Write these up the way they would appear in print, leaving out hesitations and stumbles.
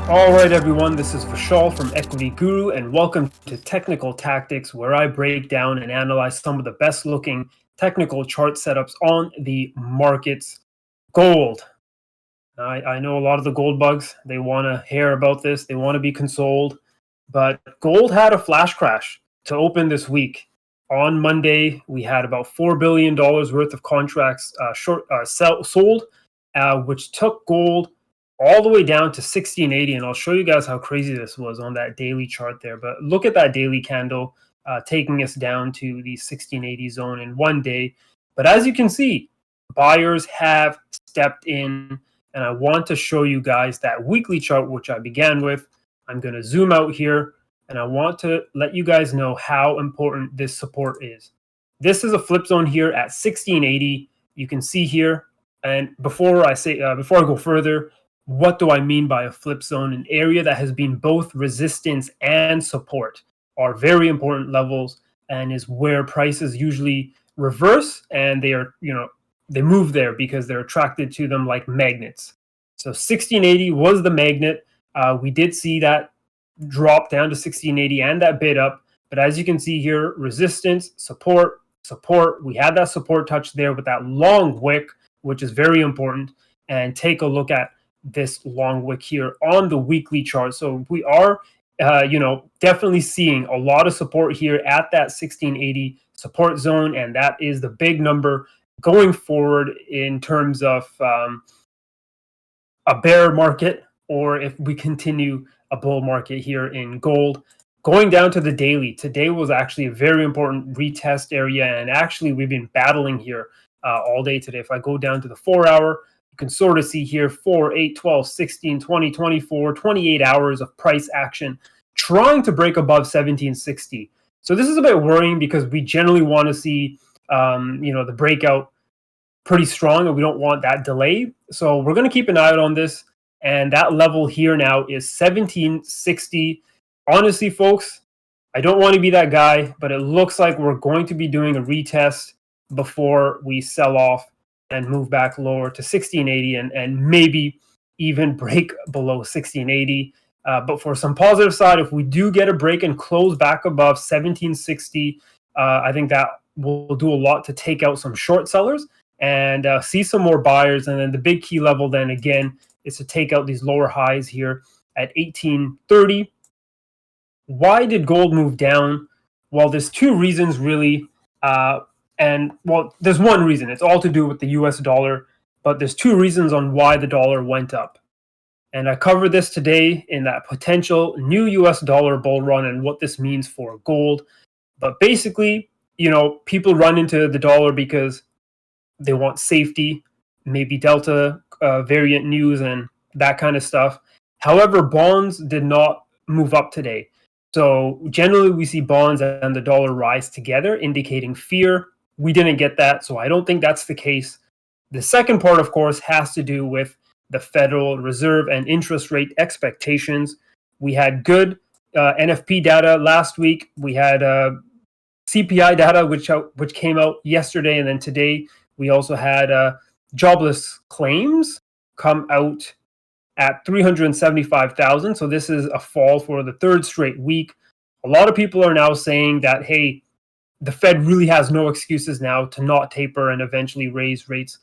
All right, everyone, this is Vishal from Equity Guru, and welcome to Technical Tactics, where I break down and analyze some of the best looking technical chart setups on the markets. Gold. I know a lot of the gold bugs, they want to hear about this, they want to be consoled, but gold had a flash crash to open this week. On Monday, we had about $4 billion worth of contracts sold, which took gold all the way down to 1680, and I'll show you guys how crazy this was on that daily chart there. But look at that daily candle taking us down to the 1680 zone in one day. But as you can see, buyers have stepped in, and I want to show you guys that weekly chart, which I began with. I'm going to zoom out here, and I want to let you guys know how important this support is. This is a flip zone here at 1680. You can see here, and before I go further, what do I mean by a flip zone? An area that has been both resistance and support are very important levels, and is where prices usually reverse, and they move there because they're attracted to them like magnets. So 1680 was the magnet. We did see that drop down to 1680 and that bid up, but as you can see here, resistance, support. We had that support touch there with that long wick, which is very important. And take a look at this long wick here on the weekly chart. So we are definitely seeing a lot of support here at that 1680 support zone, and that is the big number going forward in terms of a bear market, or if we continue a bull market here in gold. Going down to the daily, today was actually a very important retest area, and actually we've been battling here all day today. If I go down to the 4 hour, you can sort of see here 4, 8, 12, 16, 20, 24, 28 hours of price action trying to break above 1760. So this is a bit worrying because we generally want to see the breakout pretty strong, and we don't want that delay. So we're going to keep an eye out on this, and that level here now is 1760. Honestly, folks, I don't want to be that guy, but it looks like we're going to be doing a retest before we sell off and move back lower to 1680 and maybe even break below 1680. But for some positive side, if we do get a break and close back above 1760, I think that will do a lot to take out some short sellers and see some more buyers. And then the big key level then again is to take out these lower highs here at 1830. Why did gold move down? Well, there's two reasons really. There's one reason. It's all to do with the US dollar, but there's two reasons on why the dollar went up. And I covered this today in that potential new US dollar bull run and what this means for gold. But basically, people run into the dollar because they want safety, maybe Delta variant news and that kind of stuff. However, bonds did not move up today. So generally we see bonds and the dollar rise together, indicating fear. We didn't get that, so I don't think that's the case. The second part, of course, has to do with the Federal Reserve and interest rate expectations. We had good NFP data last week. We had CPI data, which came out yesterday, and then today we also had jobless claims come out at 375,000. So this is a fall for the third straight week. A lot of people are now saying that, hey, the Fed really has no excuses now to not taper and eventually raise rates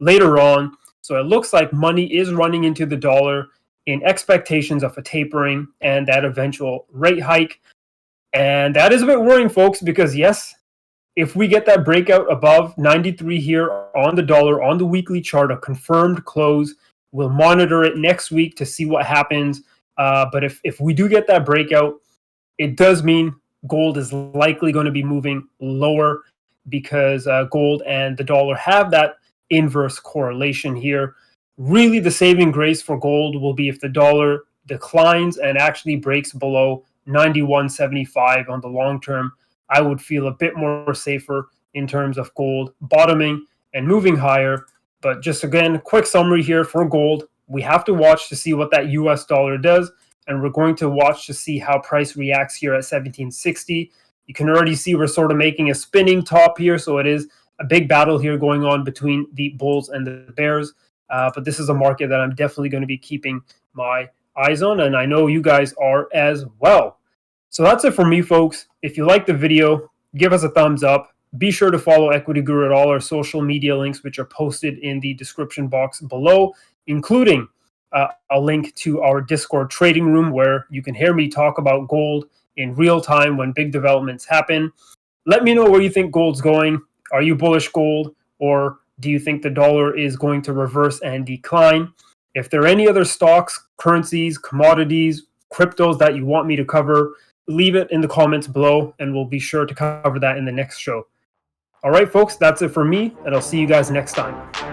later on. So it looks like money is running into the dollar in expectations of a tapering and that eventual rate hike. And that is a bit worrying, folks, because yes, if we get that breakout above 93 here on the dollar on the weekly chart, a confirmed close, we'll monitor it next week to see what happens. But if we do get that breakout, it does mean gold is likely going to be moving lower because gold and the dollar have that inverse correlation here. Really, the saving grace for gold will be if the dollar declines and actually breaks below 91.75 on the long term. I would feel a bit more safer in terms of gold bottoming and moving higher. But just again, quick summary here for gold. We have to watch to see what that US dollar does, and we're going to watch to see how price reacts here at 1760. You can already see we're sort of making a spinning top here, so it is a big battle here going on between the bulls and the bears. But this is a market that I'm definitely going to be keeping my eyes on, and I know you guys are as well. So that's it for me, folks. If you like the video, give us a thumbs up. Be sure to follow Equity Guru at all our social media links, which are posted in the description box below, including a link to our Discord trading room where you can hear me talk about gold in real time when big developments happen. Let me know where you think gold's going. Are you bullish gold, or do you think the dollar is going to reverse and decline? If there are any other stocks, currencies, commodities, cryptos that you want me to cover, leave it in the comments below, and we'll be sure to cover that in the next show. All right, folks, that's it for me, and I'll see you guys next time.